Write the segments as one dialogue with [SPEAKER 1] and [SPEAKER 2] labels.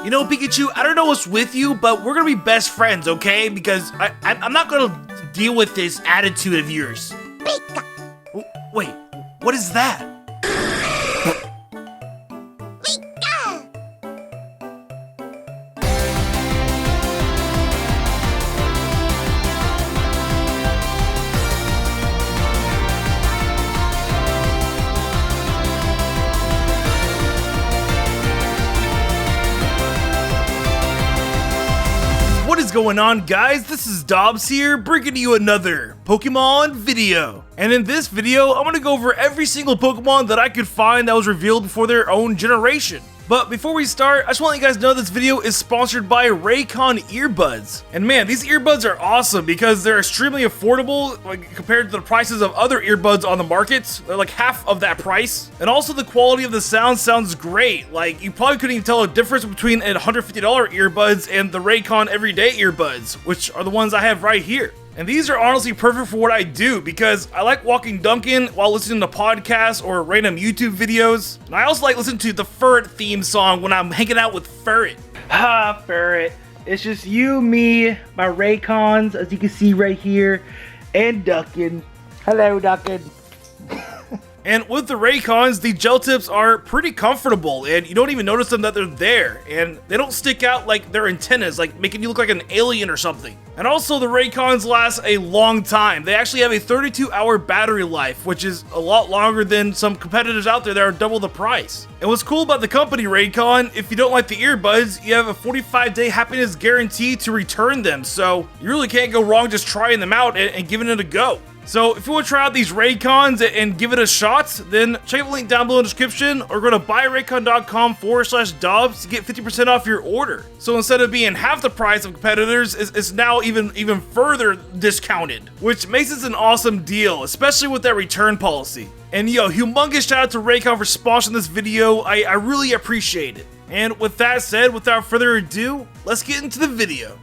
[SPEAKER 1] You know, Pikachu, I don't know what's with you, but we're gonna be best friends, okay? Because I'm not gonna deal with this attitude of yours.
[SPEAKER 2] Pika.
[SPEAKER 1] Wait, what is that?
[SPEAKER 2] Pika.
[SPEAKER 1] What is going on, guys? This is Dobbs here, bringing you another Pokemon video. And in this video, I'm gonna go over every single Pokemon that I could find that was revealed before their own generation. But before we start, I just want to let you guys know this video is sponsored by Raycon earbuds. And man, these earbuds are awesome because they're extremely affordable compared to the prices of other earbuds on the market. They're like half of that price. And also the quality of the sound sounds great. Like you probably couldn't even tell a difference between a $150 earbuds and the Raycon everyday earbuds, which are the ones I have right here. And these are honestly perfect for what I do because I like walking Duncan while listening to podcasts or random YouTube videos. And I also like listening to the Ferret theme song when I'm hanging out with Ferret.
[SPEAKER 3] Ha, Ferret. It's just you, me, my Raycons, as you can see right here, and Duncan. Hello, Duncan.
[SPEAKER 1] And with the Raycons, the gel tips are pretty comfortable and you don't even notice them that they're there. And they don't stick out like their antennas, like making you look like an alien or something. And also the Raycons last a long time. They actually have a 32-hour battery life, which is a lot longer than some competitors out there that are double the price. And what's cool about the company Raycon, if you don't like the earbuds, you have a 45-day happiness guarantee to return them. So you really can't go wrong just trying them out and giving it a go. So if you want to try out these Raycons and give it a shot, then check the link down below in the description or go to buyraycon.com/Dobbs to get 50% off your order. So instead of being half the price of competitors, it's now even further discounted, which makes this an awesome deal, especially with that return policy. And yo, humongous shout out to Raycon for sponsoring this video. I really appreciate it. And with that said, without further ado, let's get into the video.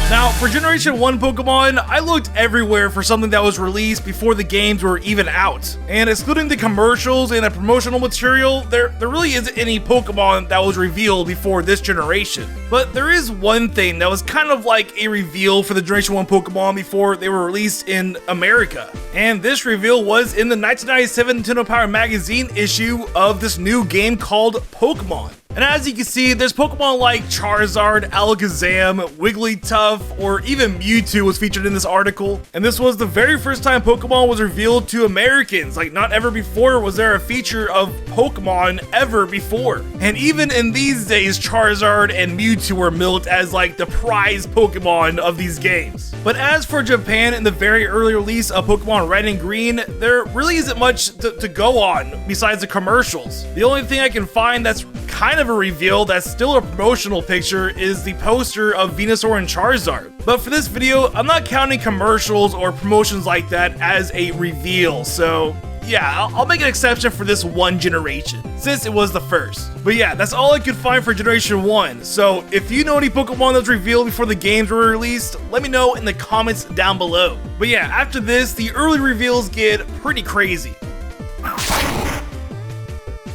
[SPEAKER 1] Now, for Generation 1 Pokemon, I looked everywhere for something that was released before the games were even out. And excluding the commercials and the promotional material, there really isn't any Pokemon that was revealed before this generation. But there is one thing that was kind of like a reveal for the Generation 1 Pokemon before they were released in America. And this reveal was in the 1997 Nintendo Power Magazine issue of this new game called Pokemon. And as you can see, there's Pokemon like Charizard, Alakazam, Wigglytuff, or even Mewtwo was featured in this article. And this was the very first time Pokemon was revealed to Americans. Like, not ever before was there a feature of Pokemon ever before. And even in these days, Charizard and Mewtwo were milked as like the prize Pokemon of these games. But as for Japan in the very early release of Pokemon Red and Green, there really isn't much to go on besides the commercials. The only thing I can find that's kind of a reveal that's still a promotional picture is the poster of Venusaur and Charizard. But for this video, I'm not counting commercials or promotions like that as a reveal, so yeah, I'll make an exception for this one generation, since it was the first. But yeah, that's all I could find for Generation 1, so if you know any Pokemon that was revealed before the games were released, let me know in the comments down below. But yeah, after this, the early reveals get pretty crazy.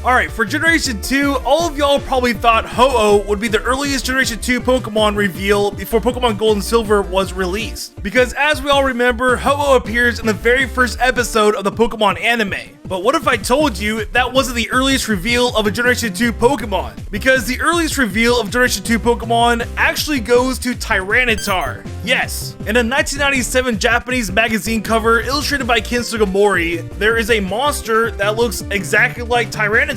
[SPEAKER 1] Alright, for Generation 2, all of y'all probably thought Ho-Oh would be the earliest Generation 2 Pokemon reveal before Pokemon Gold and Silver was released. Because as we all remember, Ho-Oh appears in the very first episode of the Pokemon anime. But what if I told you that wasn't the earliest reveal of a Generation 2 Pokemon? Because the earliest reveal of Generation 2 Pokemon actually goes to Tyranitar. Yes, in a 1997 Japanese magazine cover illustrated by Ken Sugimori, there is a monster that looks exactly like Tyranitar.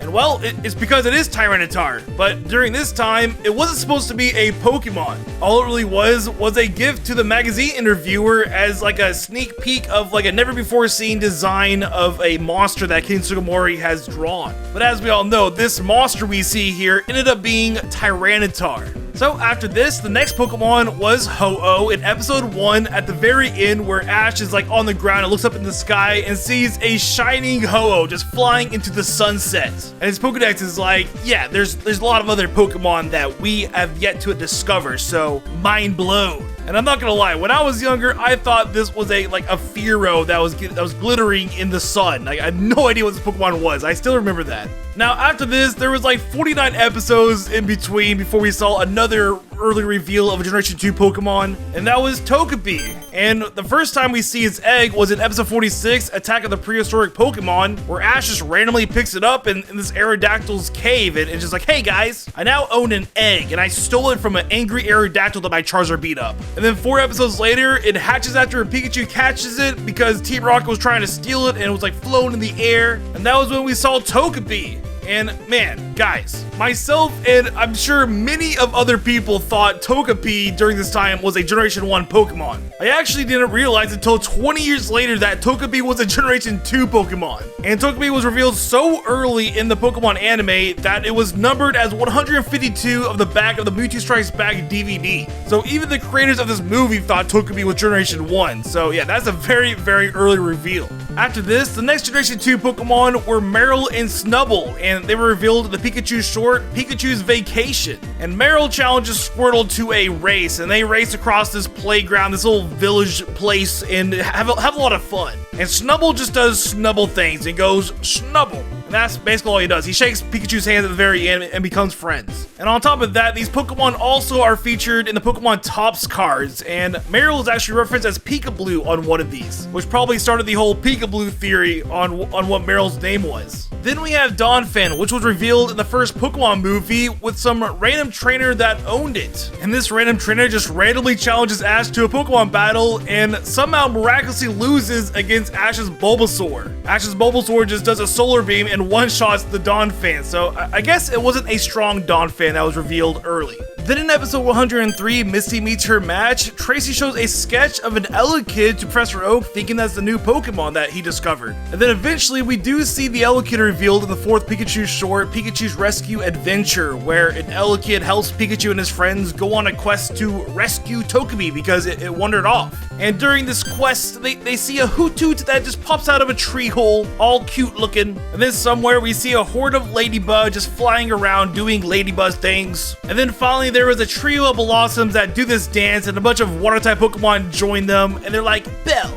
[SPEAKER 1] And well, it's because it is Tyranitar, but during this time, it wasn't supposed to be a Pokemon. All it really was a gift to the magazine interviewer as like a sneak peek of like a never before seen design of a monster that Ken Sugimori has drawn. But as we all know, this monster we see here ended up being Tyranitar. So after this, the next Pokemon was Ho-Oh in episode 1 at the very end where Ash is like on the ground and looks up in the sky and sees a shining Ho-Oh just flying into the sunset. And his Pokedex is like, yeah, there's a lot of other Pokemon that we have yet to discover, so mind blown. And I'm not gonna lie, when I was younger, I thought this was a Fearow that was glittering in the sun. Like, I had no idea what this Pokemon was. I still remember that. Now, after this, there was like 49 episodes in between before we saw another early reveal of a Generation 2 Pokemon, and that was Togepi. And the first time we see its egg was in episode 46, Attack of the Prehistoric Pokemon, where Ash just randomly picks it up in this Aerodactyl's cave and just like, hey guys, I now own an egg, and I stole it from an angry Aerodactyl that my Charizard beat up. And then 4 episodes later, it hatches after a Pikachu catches it because Team Rocket was trying to steal it and it was like flown in the air. And that was when we saw Togepi. And man, guys, myself and I'm sure many of other people thought Togepi during this time was a Generation 1 Pokemon. I actually didn't realize until 20 years later that Togepi was a Generation 2 Pokemon. And Togepi was revealed so early in the Pokemon anime that it was numbered as 152 of the back of the Mewtwo Strikes Back DVD. So even the creators of this movie thought Togepi was Generation 1. So yeah, that's a very, very early reveal. After this, the next Generation 2 Pokemon were Meryl and Snubbull, and they were revealed in the Pikachu short, Pikachu's Vacation. And Meryl challenges Squirtle to a race, and they race across this playground, this little village place, and have a lot of fun. And Snubbull just does Snubbull things and goes, Snubbull. And that's basically all he does. He shakes Pikachu's hand at the very end and becomes friends. And on top of that, these Pokemon also are featured in the Pokemon Tops cards, and Meryl is actually referenced as Peekaboo on one of these, which probably started the whole Peekaboo theory on what Meryl's name was. Then we have Donphan, which was revealed in the first Pokemon movie with some random trainer that owned it. And this random trainer just randomly challenges Ash to a Pokemon battle and somehow miraculously loses against Ash's Bulbasaur. Ash's Bulbasaur just does a solar beam and one-shots the Donphan, so I guess it wasn't a strong Donphan that was revealed early. Then in episode 103, Misty meets her match, Tracy shows a sketch of an Elekid to Professor Oak, thinking that's the new Pokemon that he discovered. And then eventually we do see the Elekid revealed in the 4th Pikachu short, Pikachu's Rescue Adventure, where an Elekid helps Pikachu and his friends go on a quest to rescue Togepi because it wandered off. And during this quest, they see a Hoothoot that just pops out of a tree hole, all cute looking. And then somewhere we see a horde of Ladybug just flying around doing Ladybug things. And then finally there was a trio of Blossoms that do this dance, and a bunch of water-type Pokemon join them, and they're like, Bell,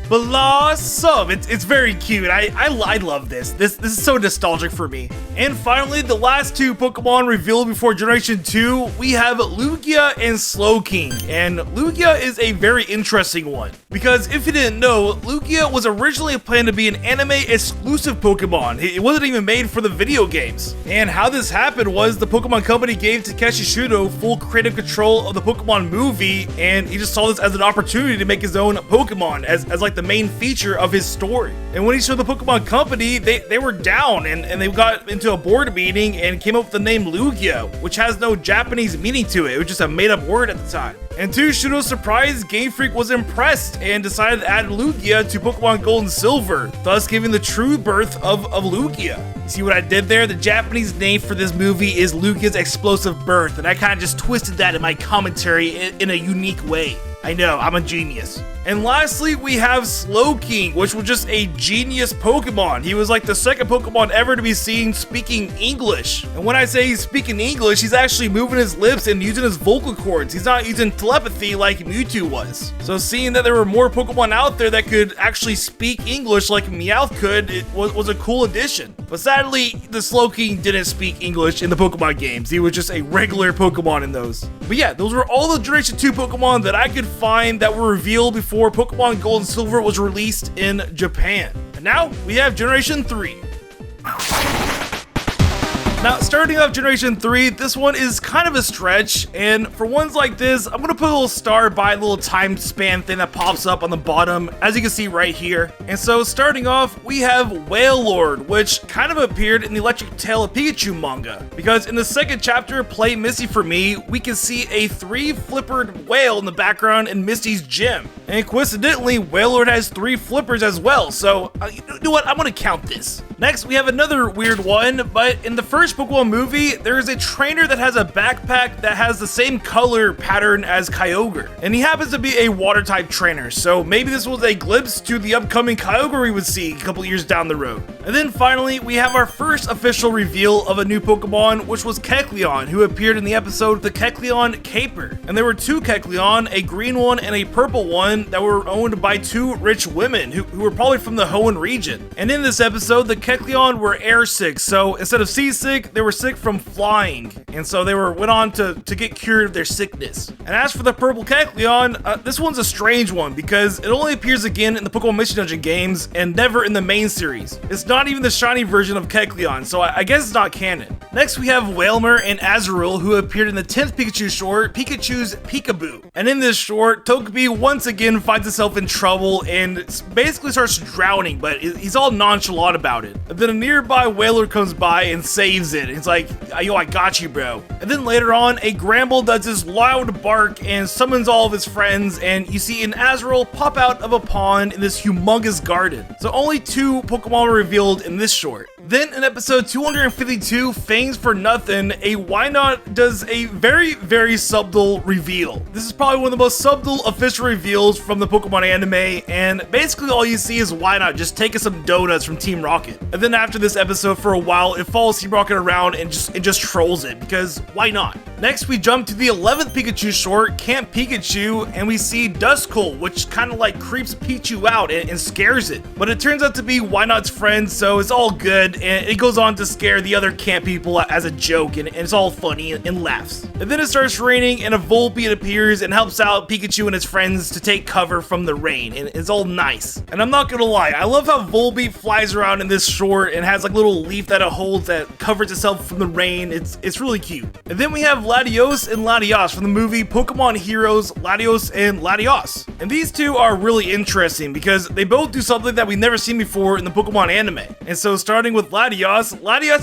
[SPEAKER 1] Blossom. It's very cute. I love this. This is so nostalgic for me. And finally, the last 2 Pokemon revealed before Generation 2, we have Lugia and Slowking. And Lugia is a very interesting one, because if you didn't know, Lugia was originally planned to be an anime exclusive Pokemon. It wasn't even made for the video games. And how this happened was the Pokemon Company gave Takeshi Shudo full creative control of the Pokemon movie, and he just saw this as an opportunity to make his own Pokemon as like the main feature of his story. And when he showed the Pokemon Company, they were down, and they got into a board meeting and came up with the name Lugia, which has no Japanese meaning to it. It was just a made-up word at the time. And to Shudo's surprise, Game Freak was impressed and decided to add Lugia to Pokemon Gold and Silver, thus giving the true birth of Lugia. See what I did there? The Japanese name for this movie is Lugia's Explosive Birth, and I kind of just twisted that in my commentary in a unique way. I know, I'm a genius. And lastly, we have Slowking, which was just a genius Pokemon. He was like the second Pokemon ever to be seen speaking English. And when I say he's speaking English, he's actually moving his lips and using his vocal cords. He's not using telepathy like Mewtwo was. So seeing that there were more Pokemon out there that could actually speak English like Meowth could, it was a cool addition. But sadly, the Slowking didn't speak English in the Pokemon games. He was just a regular Pokemon in those. But yeah, those were all the Generation 2 Pokemon that I could find that were revealed before Pokemon Gold and Silver was released in Japan. And now we have Generation 3. Now, starting off Generation 3, this one is kind of a stretch, and for ones like this, I'm gonna put a little star by the little time span thing that pops up on the bottom, as you can see right here. And so, starting off, we have Wailord, which kind of appeared in the Electric Tail of Pikachu manga, because in the second chapter, Play Misty for Me, we can see a 3-flippered whale in the background in Misty's gym. And coincidentally, Wailord has 3 flippers as well, so you know what, I'm gonna count this. Next, we have another weird one, but in the first Pokemon movie, there is a trainer that has a backpack that has the same color pattern as Kyogre, and he happens to be a water-type trainer, so maybe this was a glimpse to the upcoming Kyogre we would see a couple years down the road. And then finally, we have our first official reveal of a new Pokemon, which was Kecleon, who appeared in the episode The Kecleon Caper. And there were 2 Kecleon, a green one and a purple one, that were owned by 2 rich women who were probably from the Hoenn region. And in this episode, the Kecleon were air sick, so instead of seasick, they were sick from flying, and so they went on to get cured of their sickness. And as for the purple Kecleon, this one's a strange one because it only appears again in the Pokemon Mission Dungeon games and never in the main series. It's not even the shiny version of Kecleon, so I guess it's not canon. Next, we have Wailmer and Azurill, who appeared in the 10th Pikachu short, Pikachu's Peekaboo. And in this short, Togepi once again finds himself in trouble and basically starts drowning, but he's all nonchalant about it. And then a nearby Wailord comes by and saves it. It's like, yo, I got you, bro. And then later on, a Gramble does this loud bark and summons all of his friends, and you see an Azurill pop out of a pond in this humongous garden. So only 2 Pokemon were revealed in this short. Then in episode 252, Fangs for Nothing, a Wynaut does a very, very subtle reveal. This is probably one of the most subtle official reveals from the Pokemon anime, and basically all you see is Wynaut just taking some donuts from Team Rocket. And then after this episode, for a while, it follows Team Rocket around and just trolls it, because why not? Next, we jump to the 11th Pikachu short, Camp Pikachu, and we see Duskull, which kind of like creeps Pichu out and scares it. But it turns out to be Wynaut's friend, so it's all good, and it goes on to scare the other camp people as a joke, and it's all funny and laughs. And then it starts raining, and a Volbeat appears and helps out Pikachu and his friends to take cover from the rain, and it's all nice. And I'm not gonna lie, I love how Volbeat flies around in this short and has like a little leaf that it holds that covers itself from the rain. It's really cute. And then we have Latios and Latios from the movie Pokemon Heroes Latios and Latios. And these 2 are really interesting because they both do something that we've never seen before in the Pokemon anime. And so starting with Latios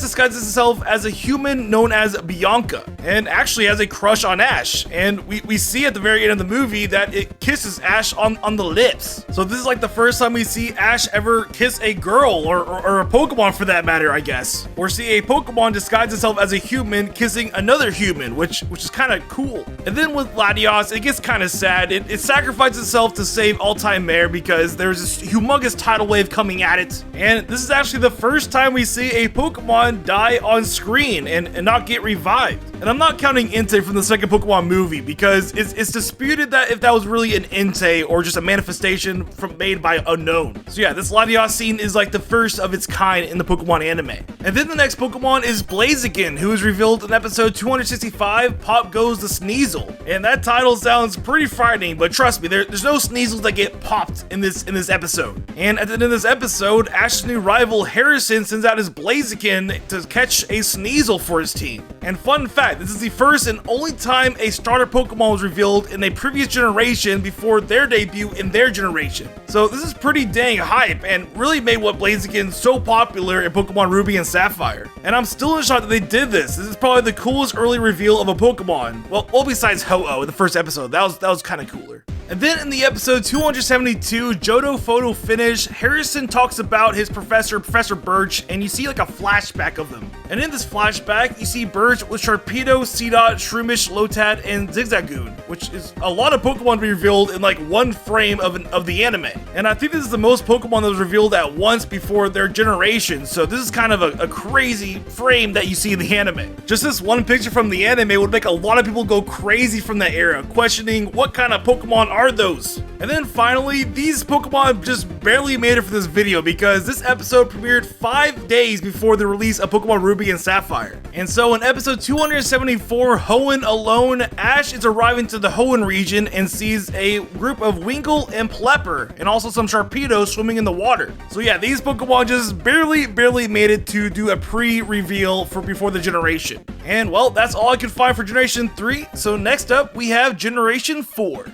[SPEAKER 1] disguises himself as a human known as Bianca, and actually has a crush on Ash. And we see at the very end of the movie that it kisses Ash on the lips. So this is like the first time we see Ash ever kiss a girl, or a Pokemon for that matter, I guess. Or see a Pokemon disguise itself as a human kissing another human, which is kind of cool. And then with Latios, it gets kind of sad. It sacrifices itself to save Altair because there's this humongous tidal wave coming at it. And this is actually the first time we see a Pokemon die on screen and not get revived. And I'm not counting Entei from the second Pokemon movie because it's disputed that if that was really an Entei or just a manifestation made by unknown. So yeah, this Latios scene is like the first of its kind in the Pokemon anime. And then the next Pokemon is Blaziken, who is revealed in episode 265, Pop Goes the Sneasel. And that title sounds pretty frightening, but trust me, there's no Sneasels that get popped in this episode. And at the end of this episode, Ash's new rival Harrison sends out his Blaziken to catch a Sneasel for his team. And fun fact, this is the first and only time a starter Pokemon was revealed in a previous generation before their debut in their generation. So this is pretty dang hype and really made what Blaziken so popular in Pokemon Ruby and Sapphire. And I'm still in shock that they did this. This is probably the coolest early reveal of a Pokemon. Well, besides Ho-Oh in the first episode, that was kind of cooler. And then in the episode 272, Johto photo finish, Harrison talks about his professor, Professor Birch, and you see like a flashback of them. And in this flashback, you see Birch with Sharpedo, Seedot, Shroomish, Lotad, and Zigzagoon, which is a lot of Pokemon to be revealed in like one frame of the anime. And I think this is the most Pokemon that was revealed at once before their generation, so this is kind of a crazy frame that you see in the anime. Just this one picture from the anime would make a lot of people go crazy from that era, questioning what kind of Pokemon are those? And then finally, these Pokemon just barely made it for this video because this episode premiered 5 days before the release of Pokemon Ruby and Sapphire. And so in episode 274, Hoenn Alone, Ash is arriving to the Hoenn region and sees a group of Wingull and Plepper, and also some Sharpedos swimming in the water. So yeah, these Pokemon just barely made it to do a pre-reveal for before the generation. And well, that's all I could find for Generation 3, so next up we have Generation 4.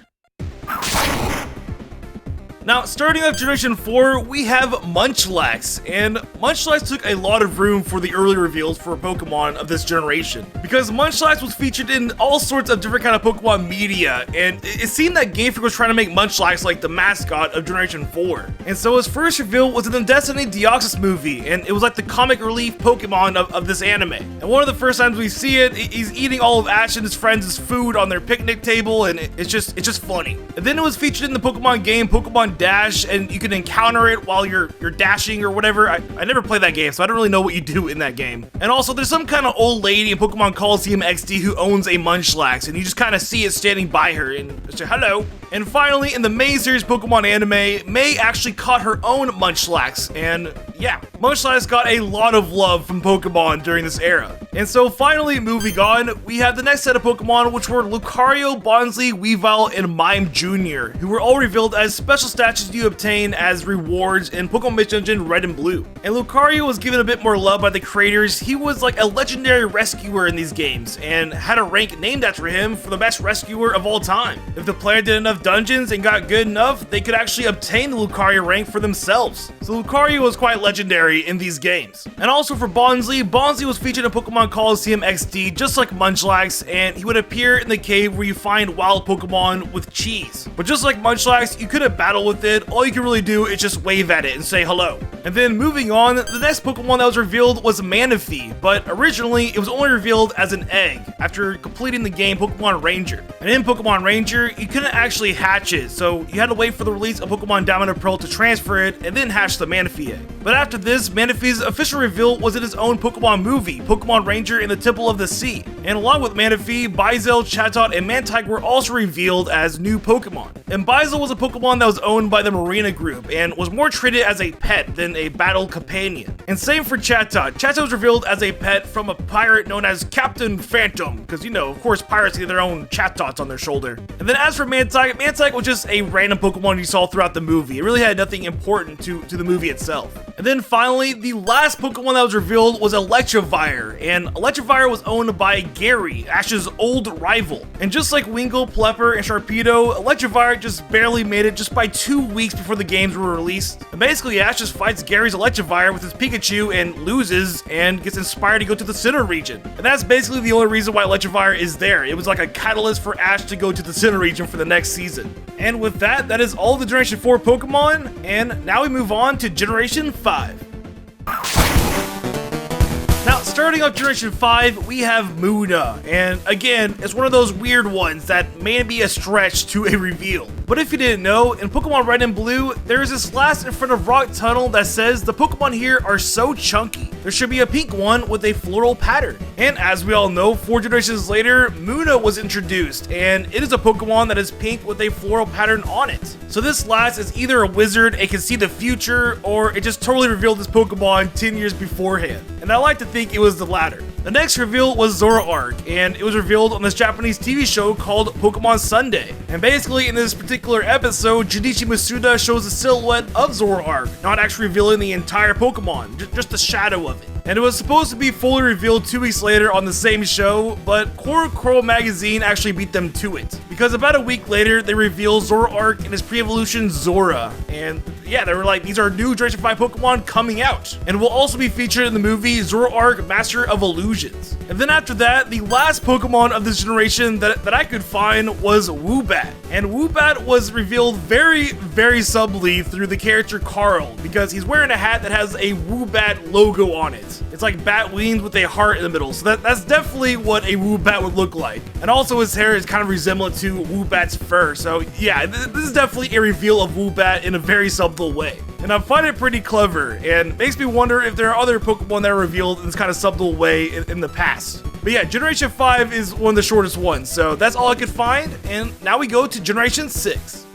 [SPEAKER 1] Now, starting off Generation 4, we have Munchlax, and Munchlax took a lot of room for the early reveals for Pokemon of this generation, because Munchlax was featured in all sorts of different kind of Pokemon media, and it seemed that Game Freak was trying to make Munchlax like the mascot of Generation 4. And so his first reveal was in the Destiny Deoxys movie, and it was like the comic relief Pokemon of this anime. And one of the first times we see it, he's eating all of Ash and his friends' food on their picnic table, and it's just funny. And then it was featured in the Pokemon game, Pokemon Dash, and you can encounter it while you're dashing or whatever. I never played that game, so I don't really know what you do in that game. And also, there's some kind of old lady in Pokemon Coliseum XD who owns a Munchlax, and you just kind of see it standing by her and say hello. And finally, in the May series Pokemon anime, May actually caught her own Munchlax, and yeah, Munchlax got a lot of love from Pokemon during this era. And so finally, moving on, we have the next set of Pokemon, which were Lucario, Bonsly, Weavile, and Mime Jr., who were all revealed as special statues you obtain as rewards in Pokemon Mystery Dungeon Red and Blue. And Lucario was given a bit more love by the creators. He was like a legendary rescuer in these games, and had a rank named after him for the best rescuer of all time. If the player did enough dungeons and got good enough, they could actually obtain the Lucario rank for themselves. So Lucario was quite legendary in these games. And also for Bonsly, Bonsly was featured in Pokemon Coliseum XD just like Munchlax, and he would appear in the cave where you find wild Pokemon with cheese. But just like Munchlax, you couldn't battle with it. All you could really do is just wave at it and say hello. And then moving on, the next Pokemon that was revealed was Manaphy, but originally it was only revealed as an egg after completing the game Pokemon Ranger. And in Pokemon Ranger, you couldn't actually hatch it, so you had to wait for the release of Pokemon Diamond and Pearl to transfer it and then hatch the Manaphy egg. But after this, Manaphy's official reveal was in its own Pokemon movie, Pokemon Ranger in the Temple of the Sea. And along with Manaphy, Bizel, Chatot, and Mantike were also revealed as new Pokemon. And Bizel was a Pokemon that was owned by the Marina Group and was more treated as a pet than a battle companion. And same for Chatot. Chatot was revealed as a pet from a pirate known as Captain Phantom, because you know, of course, pirates get their own Chatots on their shoulder. And then as for Mantike, Mantike was just a random Pokemon you saw throughout the movie. It really had nothing important to the movie itself. And then finally, the last Pokemon that was revealed was Electivire, and Electivire was owned by Gary, Ash's old rival. And just like Wingull, Plepper, and Sharpedo, Electivire just barely made it just by 2 weeks before the games were released. And basically, Ash just fights Gary's Electivire with his Pikachu and loses and gets inspired to go to the Sinnoh region. And that's basically the only reason why Electivire is there. It was like a catalyst for Ash to go to the Sinnoh region for the next season. And with that, that is all the Generation 4 Pokemon, and now we move on to Generation 5. Now, starting off Generation 5, we have Munna, and again, it's one of those weird ones that may be a stretch to a reveal. But if you didn't know, in Pokemon Red and Blue, there is this glass in front of Rock Tunnel that says the Pokemon here are so chunky. There should be a pink one with a floral pattern. And as we all know, 4 generations later, Munna was introduced, and it is a Pokemon that is pink with a floral pattern on it. So this glass is either a wizard, it can see the future, or it just totally revealed this Pokemon 10 years beforehand. And I like to think it was the latter. The next reveal was Zoroark, and it was revealed on this Japanese TV show called Pokemon Sunday. And basically in this particular episode, Junichi Masuda shows a silhouette of Zoroark, not actually revealing the entire Pokemon, just the shadow of it. And it was supposed to be fully revealed 2 weeks later on the same show, but Korokoro magazine actually beat them to it. Because about a week later, they revealed Zoroark and his pre-evolution Zora. And yeah, they were like, these are new Generation 5 Pokemon coming out. And will also be featured in the movie Zoroark Master of Illusions. And then after that, the last Pokemon of this generation that I could find was Woobat. And Woobat was revealed very, very subtly through the character Carl, because he's wearing a hat that has a Woobat logo on it. It's like bat wings with a heart in the middle, so that's definitely what a Woobat would look like. And also his hair is kind of resemblant to Woobat's fur, so yeah, this is definitely a reveal of Woobat in a very subtle way. And I find it pretty clever, and makes me wonder if there are other Pokemon that are revealed in this kind of subtle way in the past. But yeah, Generation 5 is one of the shortest ones, so that's all I could find, and now we go to Generation 6.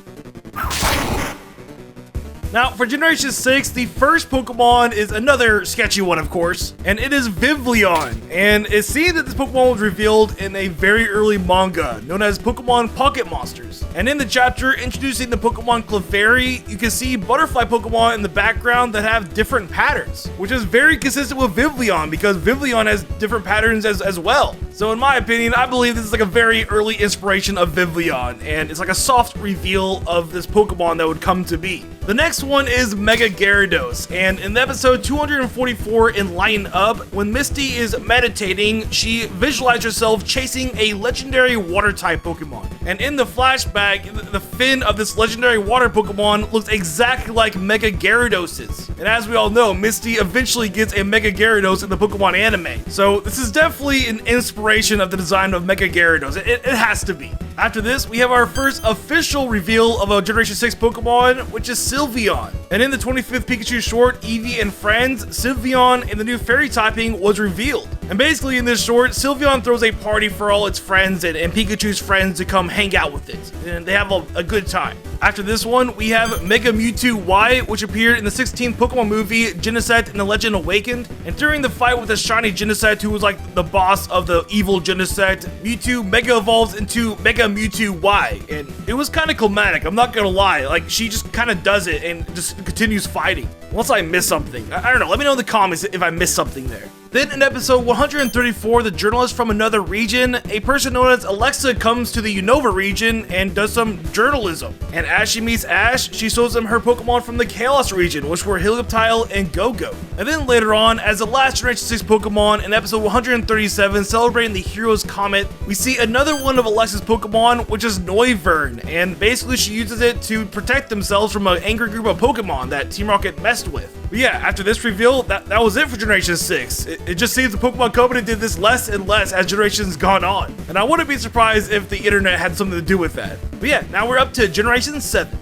[SPEAKER 1] Now, for Generation 6, the first Pokemon is another sketchy one, of course, and it is Vivillon. And it seems that this Pokemon was revealed in a very early manga known as Pokemon Pocket Monsters. And in the chapter introducing the Pokemon Clefairy, you can see butterfly Pokemon in the background that have different patterns, which is very consistent with Vivillon because Vivillon has different patterns as well. So in my opinion, I believe this is like a very early inspiration of Vivillon, and it's like a soft reveal of this Pokemon that would come to be. The next one is Mega Gyarados, and in episode 244 in Lighten Up, when Misty is meditating, she visualized herself chasing a legendary water-type Pokemon. And in the flashback, the fin of this legendary water Pokemon looks exactly like Mega Gyarados's. And as we all know, Misty eventually gets a Mega Gyarados in the Pokemon anime. So this is definitely an inspiration of the design of Mega Gyarados. It has to be. After this, we have our first official reveal of a Generation 6 Pokemon, which is Sylveon. And in the 25th Pikachu short, Eevee and Friends, Sylveon and the new fairy typing was revealed. And basically in this short, Sylveon throws a party for all its friends and Pikachu's friends to come hang out with it. And they have a good time. After this one, we have Mega Mewtwo Y, which appeared in the 16th Pokemon movie, Genesect and the Legend Awakened. And during the fight with the shiny Genesect, who was like the boss of the evil Genesect, Mewtwo Mega evolves into Mega Mewtwo Y. And it was kind of climatic, I'm not gonna lie. Like, she just kind of does it and just continues fighting. Unless I miss something. I don't know, let me know in the comments if I missed something there. Then in episode 134, the journalist from another region, a person known as Alexa comes to the Unova region and does some journalism. And as she meets Ash, she shows them her Pokemon from the Chaos region, which were Helioptile and Go-Go. And then later on, as the last Generation 6 Pokemon in episode 137, celebrating the Hero's Comet, we see another one of Alexa's Pokemon, which is Noivern. And basically she uses it to protect themselves from an angry group of Pokemon that Team Rocket messed with. But yeah, after this reveal, that was it for Generation 6. It just seems the Pokemon Company did this less and less as generations gone on. And I wouldn't be surprised if the internet had something to do with that. But yeah, now we're up to Generation 7.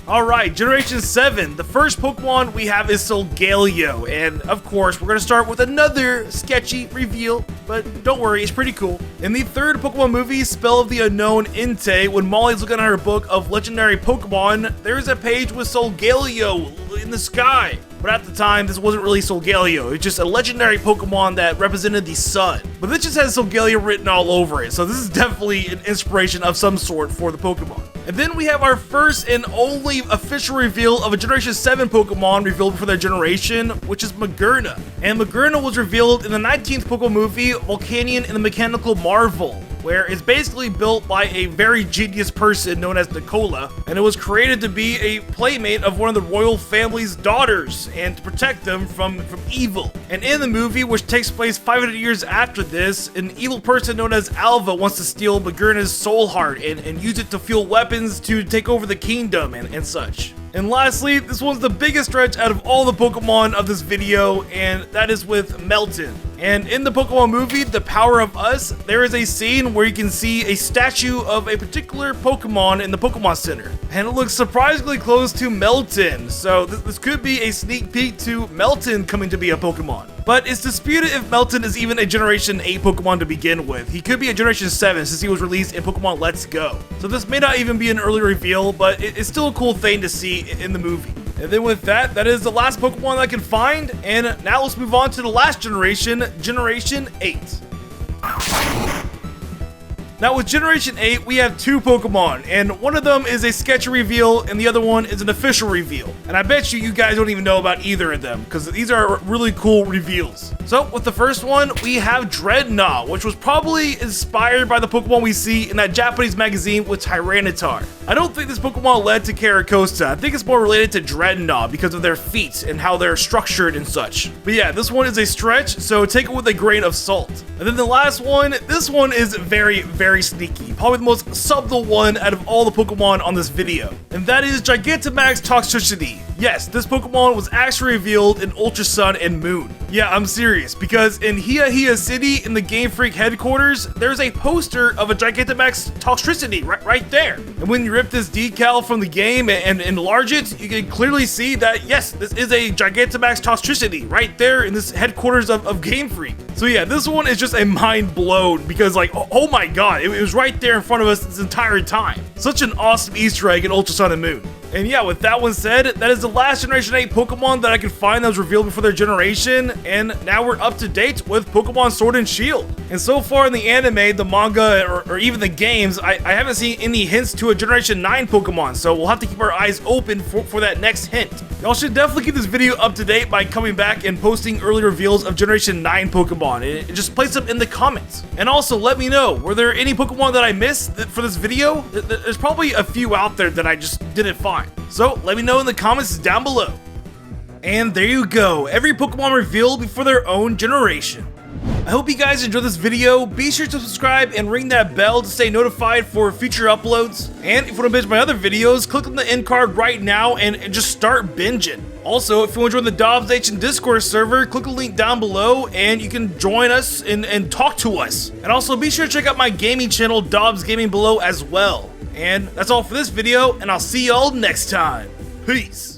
[SPEAKER 1] Alright, Generation 7. The first Pokemon we have is Solgaleo. And of course, we're going to start with another sketchy reveal. But don't worry, it's pretty cool. In the third Pokemon movie, Spell of the Unknown Entei, when Molly's looking at her book of legendary Pokemon, there's a page with Solgaleo in the sky. But at the time, this wasn't really Solgaleo. It's just a legendary Pokemon that represented the sun. But this just has Solgaleo written all over it, so this is definitely an inspiration of some sort for the Pokemon. And then we have our first and only official reveal of a Generation 7 Pokemon revealed for their generation, which is Magearna. And Magearna was revealed in the 19th Pokemon movie, Volcanion and the Mechanical Marvel, where it's basically built by a very genius person known as Nicola, and it was created to be a playmate of one of the royal family's daughters and to protect them from evil. And in the movie, which takes place 500 years after this, an evil person known as Alva wants to steal Magearna's soul heart and use it to fuel weapons to take over the kingdom and such. And lastly, this one's the biggest stretch out of all the Pokemon of this video, and that is with Melton. And in the Pokemon movie, The Power of Us, there is a scene where you can see a statue of a particular Pokemon in the Pokemon Center. And it looks surprisingly close to Melton, so this could be a sneak peek to Melton coming to be a Pokemon. But it's disputed if Melton is even a Generation 8 Pokemon to begin with. He could be a Generation 7 since he was released in Pokemon Let's Go. So this may not even be an early reveal, but it's still a cool thing to see in the movie. And then with that, that is the last Pokemon I can find. And now let's move on to the last generation, Generation 8. Now with Generation 8, we have two Pokemon, and one of them is a sketchy reveal, and the other one is an official reveal. And I bet you guys don't even know about either of them, because these are really cool reveals. So with the first one, we have Dreadnought, which was probably inspired by the Pokemon we see in that Japanese magazine with Tyranitar. I don't think this Pokemon led to Caracosta. I think it's more related to Dreadnought because of their feet and how they're structured and such. But yeah, this one is a stretch, so take it with a grain of salt. And then the last one, this one is very sneaky. Probably the most subtle one out of all the Pokemon on this video. And that is Gigantamax Toxtricity. Yes, this Pokemon was actually revealed in Ultra Sun and Moon. Yeah, I'm serious, because in Hiya City in the Game Freak headquarters, there's a poster of a Gigantamax Toxtricity right there. And when you rip this decal from the game and enlarge it, you can clearly see that, yes, this is a Gigantamax Toxtricity right there in this headquarters of Game Freak. So yeah, this one is just a mind blown because like, oh my god, it was right there in front of us this entire time. Such an awesome Easter egg in Ultra Sun and Moon. And yeah, with that one said, that is the last Generation 8 Pokemon that I could find that was revealed before their generation, and now we're up to date with Pokemon Sword and Shield. And so far in the anime, the manga, or even the games, I haven't seen any hints to a Generation 9 Pokemon, so we'll have to keep our eyes open for that next hint. Y'all should definitely keep this video up to date by coming back and posting early reveals of Generation 9 Pokemon. And just place them in the comments. And also let me know, were there any Pokemon that I missed for this video? There's probably a few out there that I just didn't find. So let me know in the comments down below. And there you go, every Pokemon revealed before their own generation. I hope you guys enjoyed this video. Be sure to subscribe and ring that bell to stay notified for future uploads. And if you want to binge my other videos, click on the end card right now and just start binging. Also, if you want to join the Dobbs Nation Discord server, click the link down below and you can join us and talk to us. And also be sure to check out my gaming channel, Dobbs Gaming, below as well. And that's all for this video, and I'll see y'all next time. Peace.